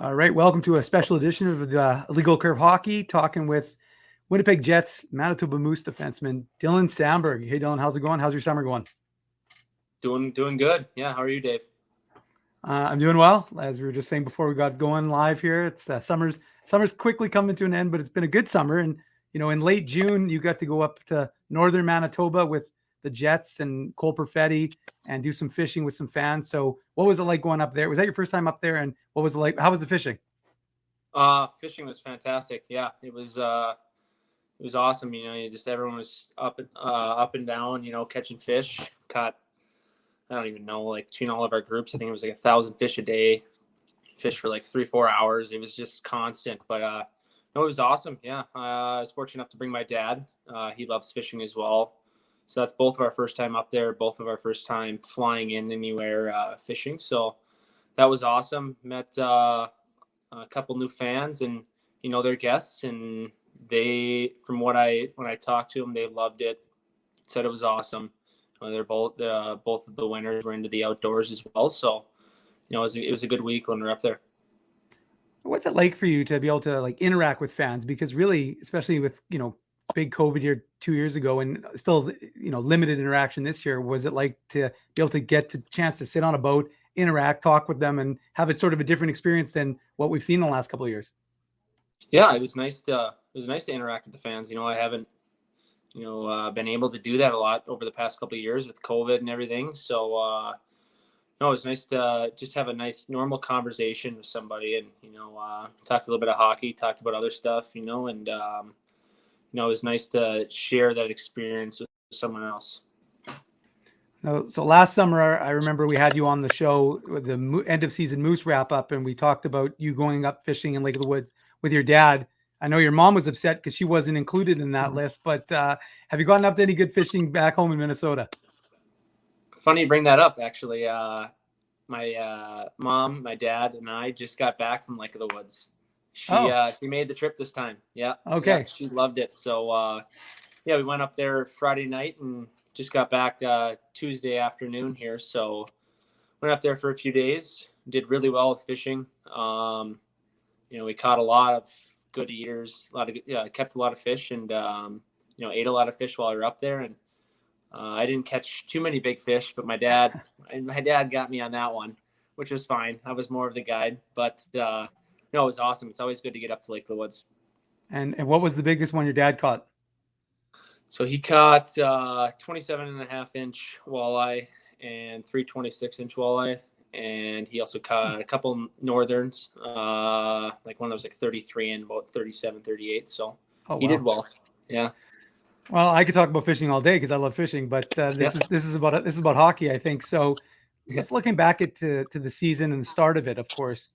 All right, welcome to a special edition of the Illegal Curve Hockey, talking with Winnipeg Jets, Manitoba Moose defenseman Dylan Samberg. Hey, Dylan, how's it going? How's your summer going? Doing good. Yeah, how are you, Dave? I'm doing well. As we were just saying before we got going live here, it's summer's quickly coming to an end, but it's been a good summer. And in late June, you got to go up to Northern Manitoba with the Jets and Cole Perfetti and do some fishing with some fans. So, what was it like going up there? Was that your first time up there? And what was it like? How was the fishing? Fishing was fantastic. Yeah, it was awesome. Everyone was up and down. Catching fish. Caught, I don't even know, like between all of our groups, I think it was like 1,000 fish a day. Fish for like 3-4 hours. It was just constant. But no, it was awesome. Yeah, I was fortunate enough to bring my dad. He loves fishing as well. So that's both of our first time up there. Both of our first time flying in anywhere fishing. So that was awesome. Met a couple new fans and their guests, and they, from when I talked to them, they loved it. Said it was awesome. They're both of the winners were into the outdoors as well. So it was a good week when we're up there. What's it like for you to be able to like interact with fans? Because really, especially with big COVID here 2 years ago and still limited interaction this year, was it like to be able to get the chance to sit on a boat, interact, talk with them, and have it sort of a different experience than what we've seen in the last couple of years? Yeah, it was nice to interact with the fans. I haven't been able to do that a lot over the past couple of years with COVID and everything. So no, it was nice to just have a nice normal conversation with somebody and talked a little bit of hockey, talked about other stuff, and it was nice to share that experience with someone else. So last summer, I remember we had you on the show with the end of season Moose wrap up, and we talked about you going up fishing in Lake of the Woods with your dad. I know your mom was upset because she wasn't included in that list, but have you gotten up to any good fishing back home in Minnesota? Funny you bring that up, actually. My mom, my dad, and I just got back from Lake of the Woods. She made the trip this time. Yeah. Okay. Yeah, she loved it. So we went up there Friday night and just got back Tuesday afternoon here. So went up there for a few days. Did really well with fishing. We caught a lot of good eaters. Kept a lot of fish and ate a lot of fish while we were up there. And I didn't catch too many big fish, but my dad got me on that one, which was fine. I was more of the guide, but no, it was awesome. It's always good to get up to Lake of the Woods. And what was the biggest one your dad caught? So he caught 27.5-inch walleye and 326-inch walleye. And he also caught a couple northerns, like one that was like 33 and about 37, 38. So he did well. Yeah. Well, I could talk about fishing all day because I love fishing, but this is about hockey, I think. So, just looking back at to the season and the start of it, of course,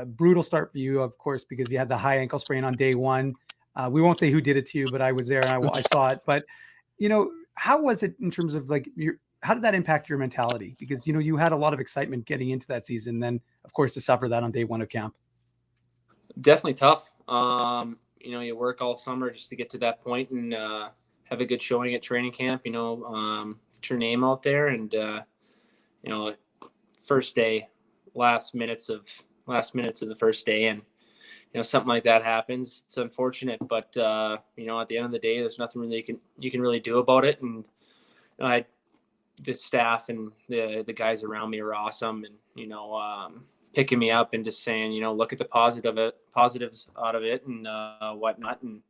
brutal start for you, of course, because you had the high ankle sprain on day one. We won't say who did it to you, but I was there and I saw it. But how was it in terms of like how did that impact your mentality? Because you had a lot of excitement getting into that season, then of course to suffer that on day one of camp. Definitely tough. You work all summer just to get to that point and have a good showing at training camp, get your name out there and, first day, last minutes of the first day. And, something like that happens. It's unfortunate, but, at the end of the day, there's nothing really you can really do about it. And the staff and the guys around me are awesome and, picking me up and just saying, look at the positives out of it and whatnot. And,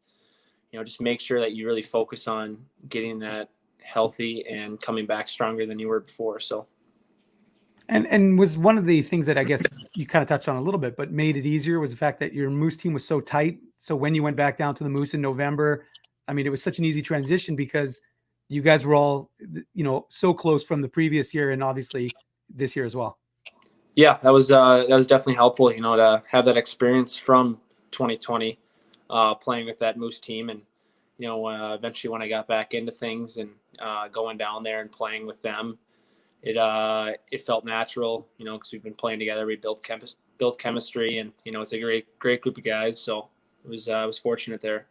just make sure that you really focus on getting that healthy and coming back stronger than you were before. So. And was one of the things that I guess you kind of touched on a little bit, but made it easier was the fact that your Moose team was so tight. So when you went back down to the Moose in November, I mean, it was such an easy transition because you guys were all, so close from the previous year and obviously this year as well. Yeah, that was definitely helpful, to have that experience from 2020, playing with that Moose team. And, eventually when I got back into things and going down there and playing with them, it felt natural, because we've been playing together. We built chemistry and, it's a great group of guys. So I was fortunate there.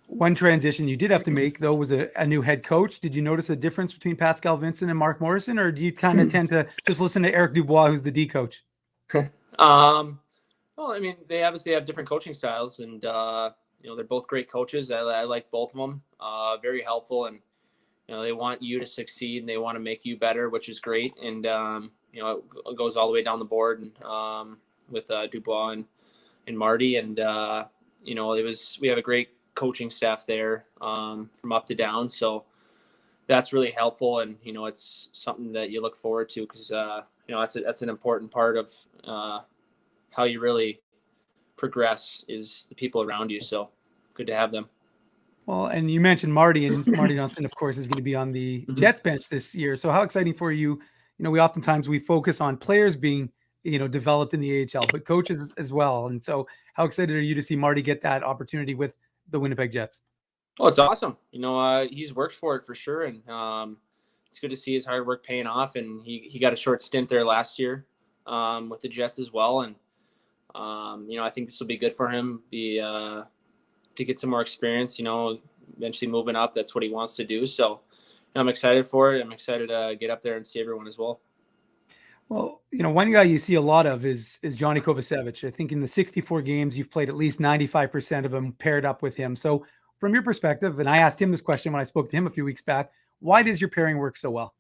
One transition you did have to make, though, was a new head coach. Did you notice a difference between Pascal, Vincent, and Mark Morrison, or do you kind of tend to just listen to Eric Dubois, who's the D coach? I Well, I mean, they obviously have different coaching styles, and they're both great coaches. I like both of them. Very helpful, and they want you to succeed, and they want to make you better, which is great. And it goes all the way down the board, and with Dubois and Marty, and we have a great coaching staff there, from up to down. So that's really helpful, and it's something that you look forward to, because that's an important part of how you really progress, is the people around you. So good to have them. Well, and you mentioned Marty, and Marty Johnston, of course, is going to be on the Jets bench this year. So how exciting for you? We oftentimes we focus on players being, developed in the AHL, but coaches as well. And so how excited are you to see Marty get that opportunity with the Winnipeg Jets? Oh, it's awesome. He's worked for it for sure. And it's good to see his hard work paying off. And he got a short stint there last year with the Jets as well. And, I think this will be good for him, to get some more experience, eventually moving up. That's what he wants to do. So I'm excited for it. I'm excited to get up there and see everyone as well. Well, one guy you see a lot of is Johnny Kovacevic. I think in the 64 games, you've played at least 95% of them paired up with him. So from your perspective, and I asked him this question when I spoke to him a few weeks back, why does your pairing work so well?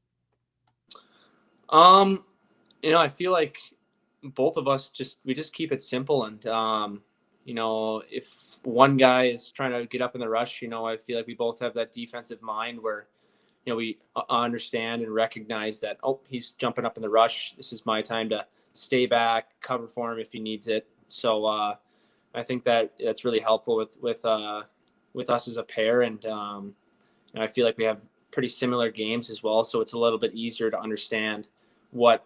I feel like both of us we just keep it simple. And, if one guy is trying to get up in the rush, I feel like we both have that defensive mind where, we understand and recognize that, oh, he's jumping up in the rush. This is my time to stay back, cover for him if he needs it. So I think that's really helpful with us as a pair. And I feel like we have pretty similar games as well. So it's a little bit easier to understand what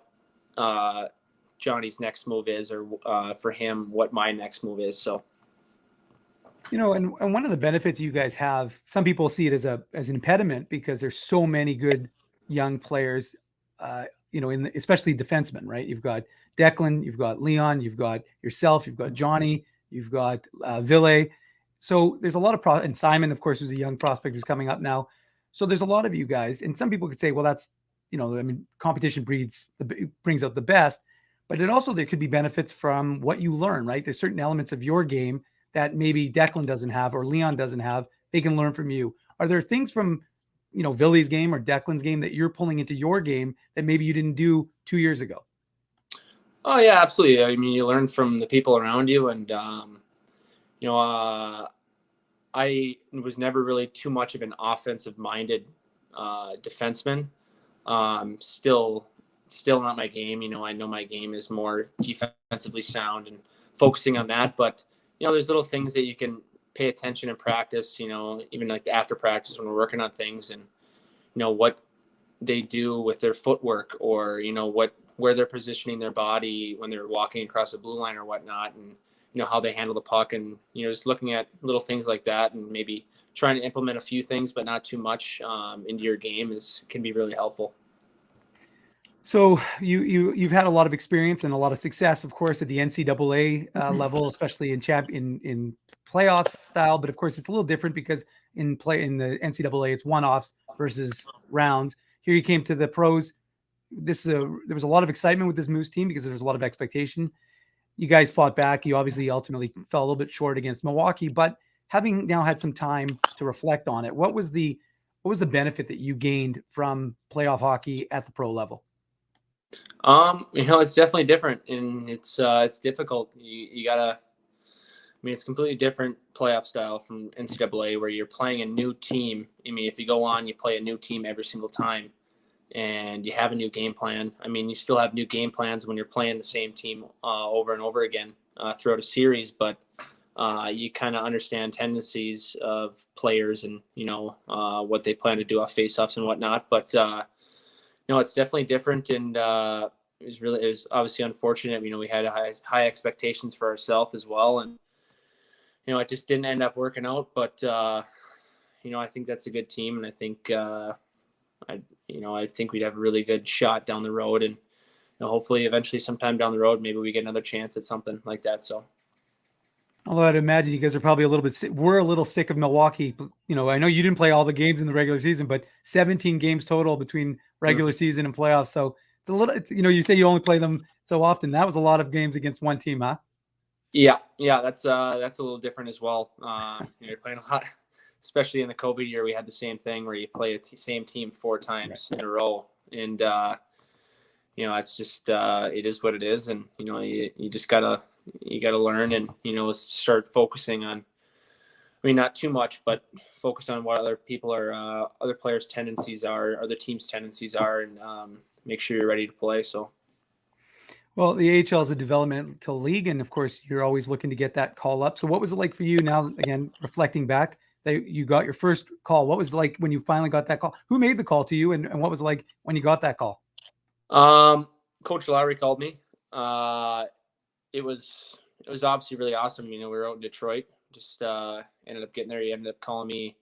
Johnny's next move is, or for him, what my next move is. So. And one of the benefits you guys have, some people see it as an impediment because there's so many good young players, especially defensemen, right? You've got Declan, you've got Leon, you've got yourself, you've got Johnny, you've got Ville. So there's a lot of and Simon, of course, who's a young prospect who's coming up now. So there's a lot of you guys, and some people could say, well, that's, competition brings out the best, but there could be benefits from what you learn, right? There's certain elements of your game that maybe Declan doesn't have or Leon doesn't have. They can learn from you. Are there things from, Ville's game or Declan's game that you're pulling into your game that maybe you didn't do 2 years ago? Oh yeah, absolutely. I mean, you learn from the people around you, and I was never really too much of an offensive minded defenseman. Still not my game. I know my game is more defensively sound and focusing on that, but there's little things that you can pay attention in practice, even like after practice when we're working on things, and, what they do with their footwork, or, where they're positioning their body when they're walking across the blue line or whatnot, and, how they handle the puck, and, just looking at little things like that, and maybe trying to implement a few things, but not too much into your game can be really helpful. So you've had a lot of experience and a lot of success, of course, at the NCAA level, especially in playoffs style. But of course, it's a little different because in the NCAA, it's one-offs versus rounds. Here you came to the pros. There was a lot of excitement with this Moose team because there was a lot of expectation. You guys fought back. You obviously ultimately fell a little bit short against Milwaukee, but having now had some time to reflect on it, what was the benefit that you gained from playoff hockey at the pro level? It's definitely different, and it's difficult. You gotta, it's completely different playoff style from NCAA, where you're playing a new team. If you go on, you play a new team every single time, and you have a new game plan. You still have new game plans when you're playing the same team over and over again throughout a series, but you kind of understand tendencies of players and, what they plan to do off faceoffs and whatnot. But, it's definitely different. And it was obviously unfortunate. We had high expectations for ourselves as well. And, it just didn't end up working out. But, I think that's a good team. And I think, I think we'd have a really good shot down the road. And hopefully eventually sometime down the road, maybe we get another chance at something like that. So. Although I'd imagine you guys are probably a little bit we're a little sick of Milwaukee. I know you didn't play all the games in the regular season, but 17 games total between regular season and playoffs. So it's a little, you say you only play them so often. That was a lot of games against one team, huh? Yeah, that's a little different as well. You're playing a lot, especially in the COVID year. We had the same thing where you play the same team 4 times in a row, and it's just it is what it is, and you just gotta learn and start focusing on. I mean, not too much, but focus on what other people are, other players' tendencies are, other teams' tendencies are, and make sure you're ready to play. So. Well, the AHL is a developmental league, and of course, you're always looking to get that call up. So, what was it like for you now? Again, reflecting back, that you got your first call. What was it like when you finally got that call? Who made the call to you, and what was it like when you got that call? Coach Lowry called me. It was obviously really awesome. We were out in Detroit. Just ended up getting there. He ended up calling me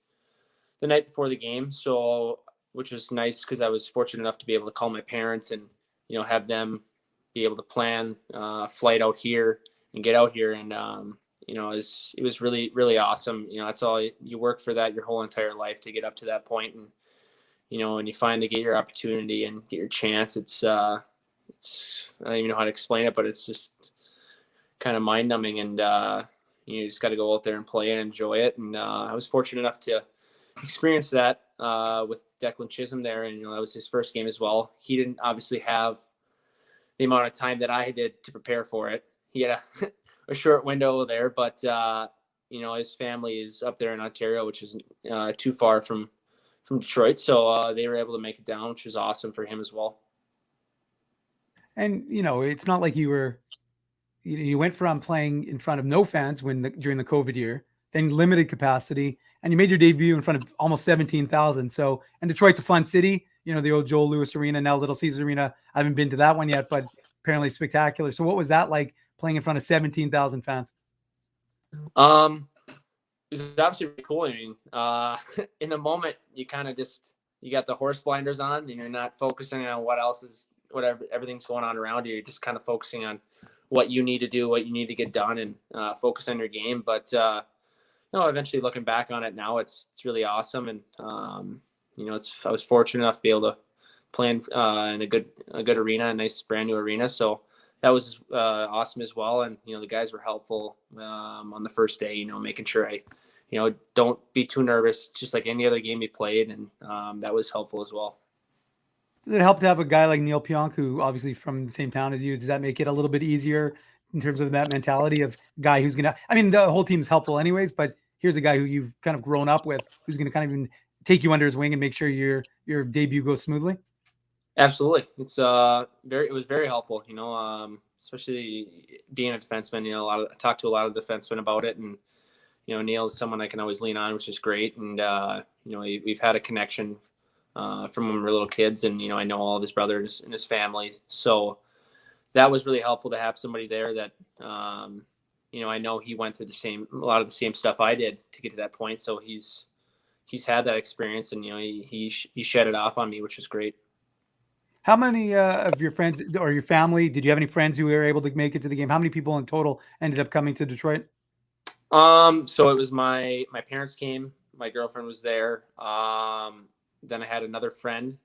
the night before the game, so which was nice because I was fortunate enough to be able to call my parents and have them be able to plan a flight out here and get out here. And it was really, really awesome. That's all you work for, that your whole entire life to get up to that point. And when you finally get your opportunity and get your chance, it's I don't even know how to explain it, but it's just kind of mind numbing. And you just got to go out there and play and enjoy it. And I was fortunate enough to experience that with Declan Chisholm there, and that was his first game as well. He didn't obviously have the amount of time that I did to prepare for it. He had a short window there, but his family is up there in Ontario, which is too far from Detroit, so they were able to make it down, which was awesome for him as well. And it's not like you went from playing in front of no fans during the COVID year, then limited capacity, and you made your debut in front of almost 17,000. So, and Detroit's a fun city, the old Joel Louis Arena, now Little Caesars Arena. I haven't been to that one yet, but apparently spectacular. So what was that like, playing in front of 17,000 fans? It was obviously really cool. I mean, in the moment, you kind of you got the horse blinders on, and you're not focusing on everything's going on around you. You're just kind of focusing on what you need to do, what you need to get done, and focus on your game. But eventually looking back on it now, it's really awesome. And I was fortunate enough to be able to play in a good arena, a nice brand new arena. So that was awesome as well. And the guys were helpful on the first day. Making sure I don't be too nervous, just like any other game we played, and that was helpful as well. Does it help to have a guy like Neal Pionk, who obviously from the same town as you? Does that make it a little bit easier in terms of that mentality of guy who's going to, I mean, the whole team's helpful anyways, but here's a guy who you've kind of grown up with, who's going to kind of even take you under his wing and make sure your debut goes smoothly? Absolutely. It was very helpful, especially being a defenseman. I talked to a lot of defensemen about it, and Neal is someone I can always lean on, which is great. And we've had a connection from when we were little kids, and I know all of his brothers and his family, so that was really helpful to have somebody there that I know he went through a lot of the same stuff I did to get to that point. So he's had that experience, and he shed it off on me, which was great. How many of your friends or your family, did you have any friends who were able to make it to the game? How many people in total ended up coming to Detroit? So it was my parents came, my girlfriend was there. Then I had another friend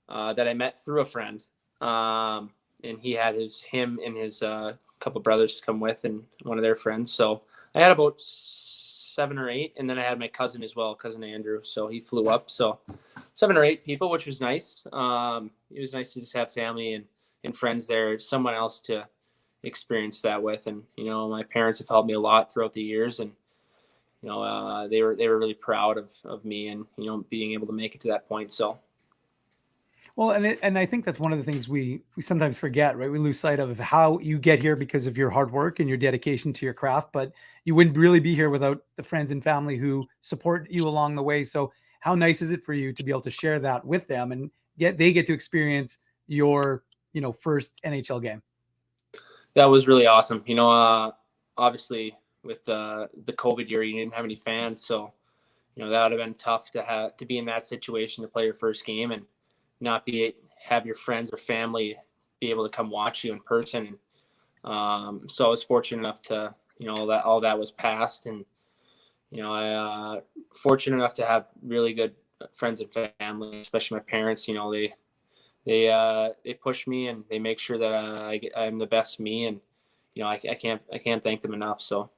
that I met through a friend, and he had him and his couple brothers come with, and one of their friends. So I had about 7 or 8, and then I had my cousin as well, cousin Andrew. So he flew up. So 7 or 8 people, which was nice. It was nice to just have family and friends there, someone else to experience that with. And my parents have helped me a lot throughout the years, and they were really proud of me and being able to make it to that point. So, well, and I think that's one of the things we sometimes forget, right? We lose sight of how you get here because of your hard work and your dedication to your craft, but you wouldn't really be here without the friends and family who support you along the way. So, how nice is it for you to be able to share that with them, and they get to experience your first NHL game? That was really awesome. Obviously, with the COVID year, you didn't have any fans, so that would have been tough to be in that situation to play your first game and not have your friends or family be able to come watch you in person. And so I was fortunate enough to that all that was passed, and I fortunate enough to have really good friends and family, especially my parents. They push me and they make sure that I'm the best me, and I can't thank them enough. So.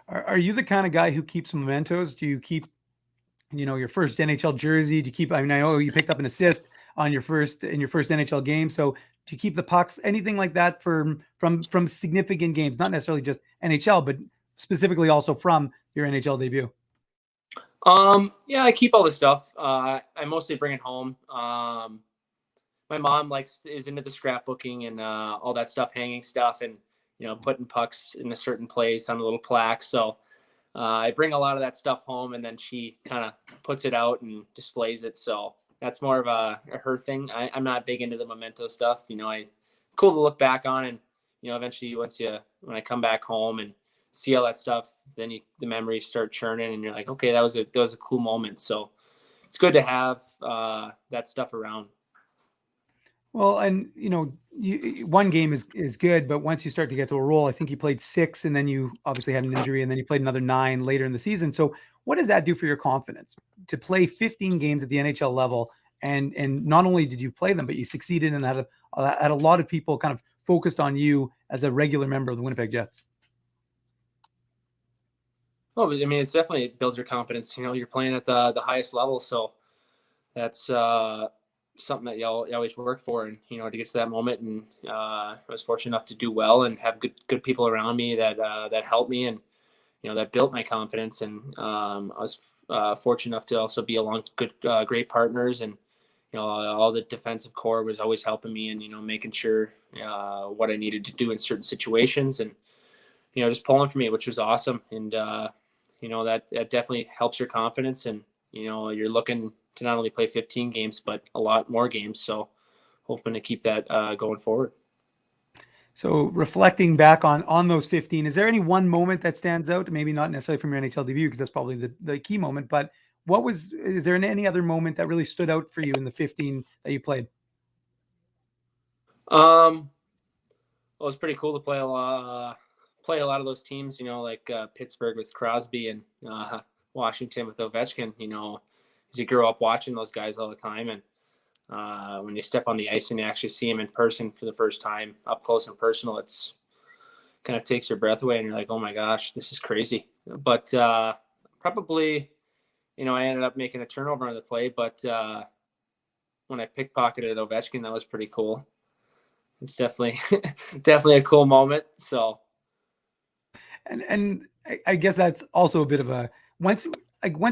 Are you the kind of guy who keeps mementos? Do you keep, your first NHL jersey? Do you keep? I mean, I know you picked up an assist on your first NHL game. So do you keep the pucks? Anything like that from significant games? Not necessarily just NHL, but specifically also from your NHL debut. Yeah, I keep all the stuff. I mostly bring it home. My mom is into the scrapbooking and all that stuff, hanging stuff, and putting pucks in a certain place on a little plaque. So I bring a lot of that stuff home, and then she kind of puts it out and displays it. So that's more of a her thing. I'm not big into the memento stuff. Cool to look back on, and eventually when I come back home and see all that stuff, then the memories start churning, and you're like, okay, that was a cool moment. So it's good to have that stuff around. Well, and one game is good, but once you start to get to a roll, I think you played 6, and then you obviously had an injury, and then you played another 9 later in the season. So, what does that do for your confidence to play 15 games at the NHL level? And not only did you play them, but you succeeded, and had a lot of people kind of focused on you as a regular member of the Winnipeg Jets. Well, I mean, it builds your confidence. You're playing at the highest level, so that's something that you always work for, and to get to that moment. And I was fortunate enough to do well and have good people around me that helped me, and that built my confidence. And I was fortunate enough to also be along good great partners, and all the defensive core was always helping me, and making sure what I needed to do in certain situations, and just pulling for me, which was awesome. And that definitely helps your confidence, and you're looking to not only play 15 games, but a lot more games. So hoping to keep that going forward. So reflecting back on those 15, is there any one moment that stands out? Maybe not necessarily from your NHL debut, because that's probably the key moment, but is there any other moment that really stood out for you in the 15 that you played? Well, it was pretty cool to play a lot of those teams, like Pittsburgh with Crosby, and Washington with Ovechkin. As you grow up watching those guys all the time, and when you step on the ice and you actually see them in person for the first time, up close and personal, it's kind of takes your breath away, and you're like, oh my gosh, this is crazy. But probably, I ended up making a turnover on the play, but when I pickpocketed Ovechkin, that was pretty cool. It's definitely definitely a cool moment. So, and I guess that's also a bit of a once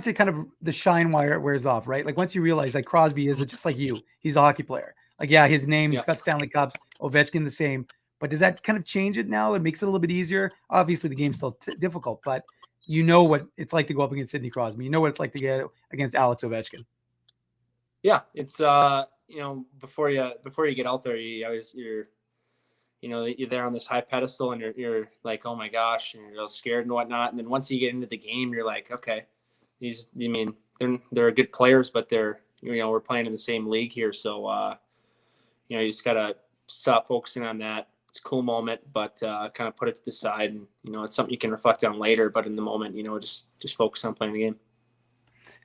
it kind of the shine wire wears off, right? Like once you realize like Crosby is just like you, he's a hockey player. Like his name, he's got Stanley Cups. Ovechkin the same. But does that kind of change it now? It makes it a little bit easier. Obviously, the game's still difficult, but you know what it's like to go up against Sidney Crosby. You know what it's like to get against Alex Ovechkin. Yeah, it's before you get out there, you're there on this high pedestal, and you're like, oh my gosh, and you're all scared and whatnot. And then once you get into the game, you're like, okay, they're good players, but we're playing in the same league here. So, you just got to stop focusing on that. It's a cool moment, but kind of put it to the side, and, it's something you can reflect on later, but in the moment, just focus on playing the game.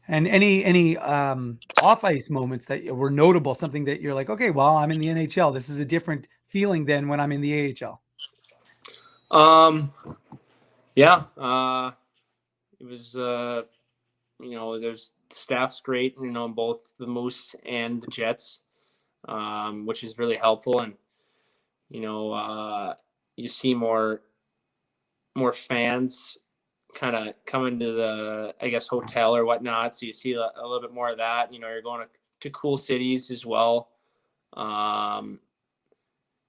And any off ice moments that were notable, something that you're like, okay, well, I'm in the NHL. This is a different feeling than when I'm in the AHL. Yeah, it was. There's staff's great. Both the Moose and the Jets, which is really helpful, and you see more fans kind of coming to the, I guess, hotel or whatnot. So you see a little bit more of that. You're going to cool cities as well.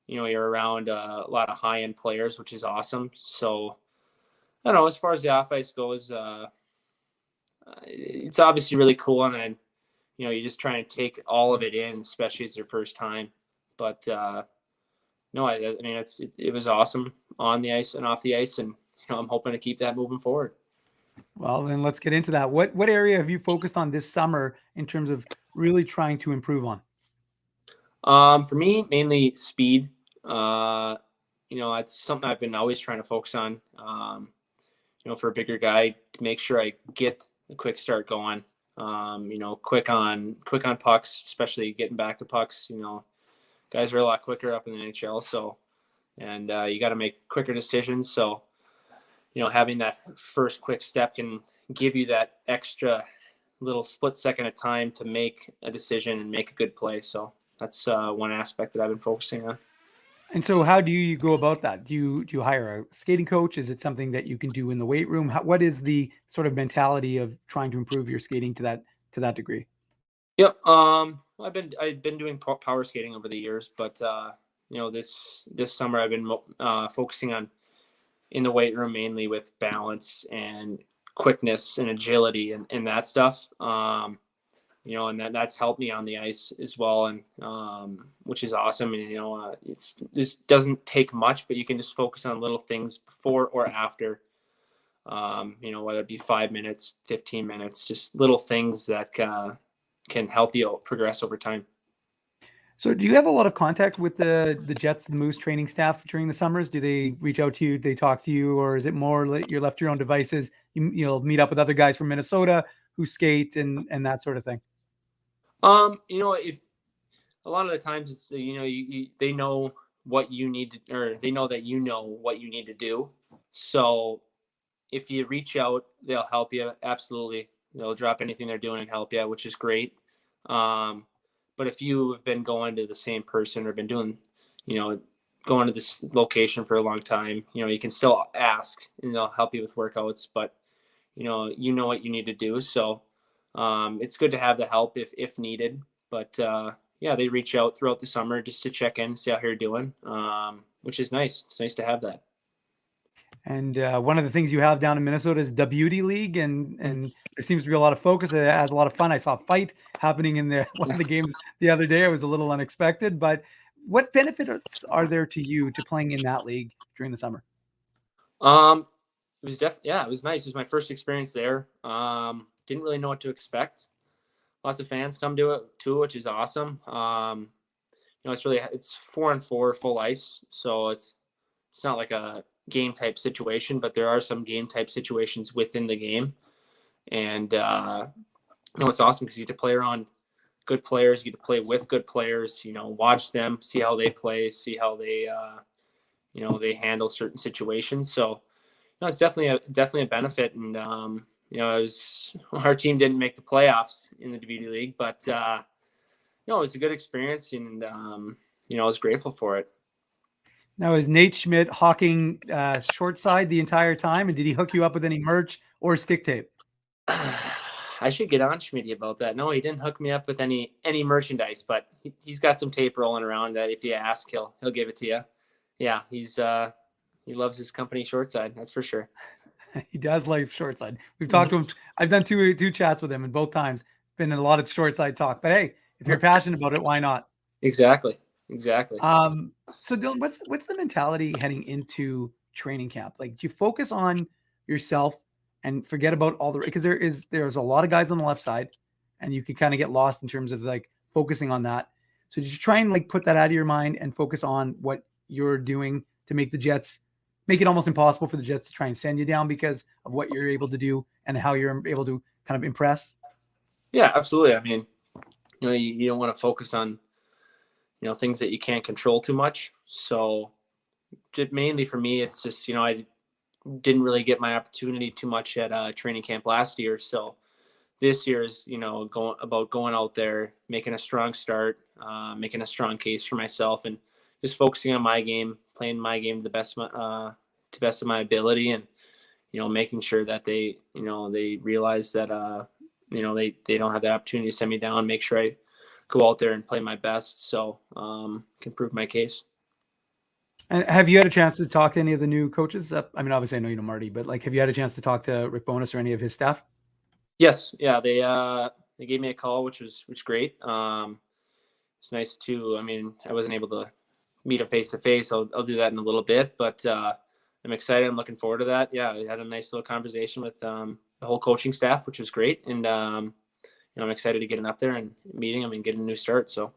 You're around a lot of high end players, which is awesome. So I don't know, as far as the off ice goes, it's obviously really cool. And then, you just try and take all of it in, especially as your first time. But no, I mean, it was awesome on the ice and off the ice. And, I'm hoping to keep that moving forward. Well, then let's get into that. What area have you focused on this summer in terms of really trying to improve on? For me, mainly speed. It's something I've been always trying to focus on. For a bigger guy, to make sure I get a quick start going. Quick on pucks, especially getting back to pucks. Guys are a lot quicker up in the NHL, so and you got to make quicker decisions. So, having that first quick step can give you that extra little split second of time to make a decision and make a good play. So that's one aspect that I've been focusing on. And so how do you go about that? Do you hire a skating coach? Is it something that you can do in the weight room? What is the sort of mentality of trying to improve your skating to that degree? Yep. I've been doing power skating over the years, but this summer I've been focusing on in the weight room mainly with balance and quickness and agility and that stuff. And that's helped me on the ice as well, and which is awesome. And this doesn't take much, but you can just focus on little things before or after. Whether it be 5 minutes, 15 minutes, just little things that can help you progress over time. So do you have a lot of contact with the Jets, the Moose training staff during the summers? Do they reach out to you? Do they talk to you? Or is it more like you're left to your own devices? You'll meet up with other guys from Minnesota who skate and that sort of thing? If a lot of the times it's, they know what you need to, or they know that you know what you need to do. So if you reach out, they'll help you. Absolutely. They'll drop anything they're doing and help you, which is great. But if you have been going to the same person or been doing, going to this location for a long time, you can still ask and they'll help you with workouts, but you know what you need to do. So it's good to have the help if needed. But they reach out throughout the summer just to check in, see how you're doing, which is nice. It's nice to have that. And one of the things you have down in Minnesota is the Beauty League, and there seems to be a lot of focus. It has a lot of fun. I saw a fight happening in there one of the games the other day. It was a little unexpected, but what benefits are there to you to playing in that league during the summer? It was it was nice. It was my first experience there. Didn't really know what to expect. Lots of fans come to it too, which is awesome. It's 4-on-4 full ice, so it's not like a game type situation, but there are some game type situations within the game. And it's awesome because you get to play around good players, you get to play with good players, watch them, see how they play, see how they they handle certain situations. So it's definitely a benefit. And our team didn't make the playoffs in the Beauty League, but it was a good experience, and I was grateful for it. Now, is Nate Schmidt hawking Shortside the entire time, and did he hook you up with any merch or stick tape? I should get on Schmitty about that. No, he didn't hook me up with any merchandise, but he's got some tape rolling around that if you ask, he'll give it to you. Yeah, he loves his company Shortside, that's for sure. He does like Shortside. We've talked to him. I've done two chats with him, and both times been in a lot of Shortside talk. But hey, if you're passionate about it, why not? Exactly. So Dylan, what's the mentality heading into training camp? Like, do you focus on yourself and forget about all the, because there's a lot of guys on the left side, and you can kind of get lost in terms of like focusing on that. So just try and like put that out of your mind and focus on what you're doing to make it almost impossible for the Jets to try and send you down because of what you're able to do and how you're able to kind of impress. Yeah, absolutely. I mean, you don't want to focus on things that you can't control too much. So mainly for me, it's just, I didn't really get my opportunity too much at training camp last year. So this year is, going out there, making a strong start, making a strong case for myself, and just focusing on my game, playing my game to the best of my ability, and, making sure that they realize that, they don't have that opportunity to send me down, make sure I go out there and play my best, so can prove my case. And have you had a chance to talk to any of the new coaches? I mean, obviously I know you know Marty, but like, have you had a chance to talk to Rick Bowness or any of his staff? Yes. Yeah. They gave me a call, which was great. It's nice too. I mean, I wasn't able to meet him face to face. I'll do that in a little bit, but I'm excited. I'm looking forward to that. Yeah. I had a nice little conversation with the whole coaching staff, which was great. And, I'm excited to get up there and meeting them and getting a new start. So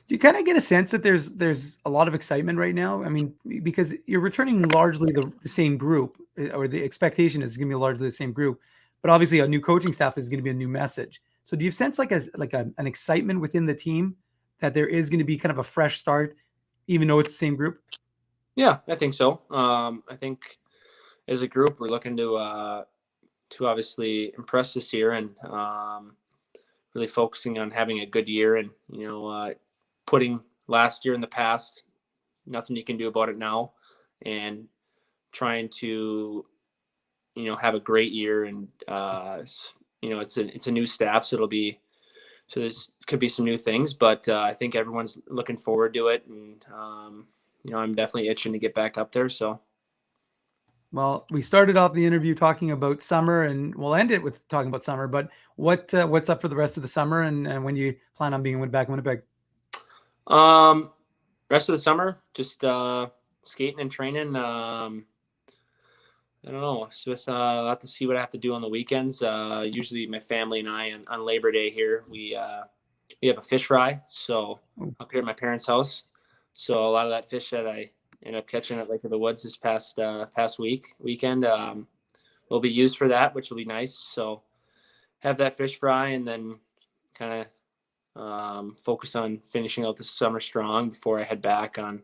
do you kind of get a sense that there's a lot of excitement right now? I mean, because you're returning largely the same group, or the expectation is going to be largely the same group, but obviously a new coaching staff is going to be a new message. So do you sense like an excitement within the team that there is going to be kind of a fresh start, even though it's the same group? Yeah, I think so. I think as a group, we're looking to obviously impress this year, and really focusing on having a good year, and putting last year in the past, nothing you can do about it now, and trying to have a great year. And it's a new staff, so there's could be some new things, but I think everyone's looking forward to it, and I'm definitely itching to get back up there. So. Well, we started off the interview talking about summer, and we'll end it with talking about summer. But what's up for the rest of the summer, and when you plan on being back in Winnipeg? Rest of the summer, just skating and training. I don't know. I'll have to see what I have to do on the weekends. Usually, my family and I on Labor Day here, we have a fish fry. So up here at my parents' house. So a lot of that fish that I ended up catching at Lake of the Woods this past weekend will be used for that, which will be nice. So have that fish fry, and then kind of focus on finishing out the summer strong before I head back on.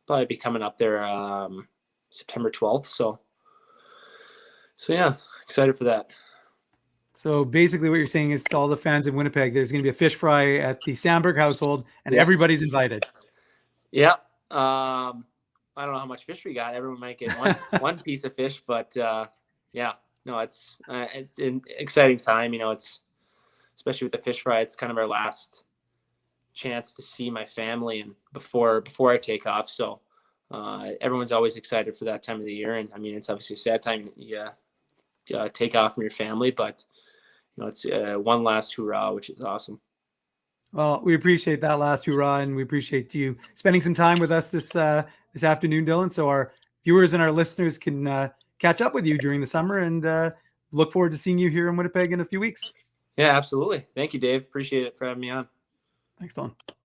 Probably be coming up there September 12th. So yeah, excited for that. So basically, what you're saying is to all the fans in Winnipeg, there's going to be a fish fry at the Samberg household, and everybody's invited. Yeah. I don't know how much fish we got. Everyone might get one piece of fish, but yeah, no, it's an exciting time. It's especially with the fish fry. It's kind of our last chance to see my family, and before I take off. So everyone's always excited for that time of the year, and I mean, it's obviously a sad time. Take off from your family, but it's one last hurrah, which is awesome. Well, we appreciate that last hurrah, and we appreciate you spending some time with us this afternoon, Dylan. So our viewers and our listeners can catch up with you during the summer, and look forward to seeing you here in Winnipeg in a few weeks. Yeah, absolutely. Thank you, Dave. Appreciate it for having me on. Thanks, Dylan.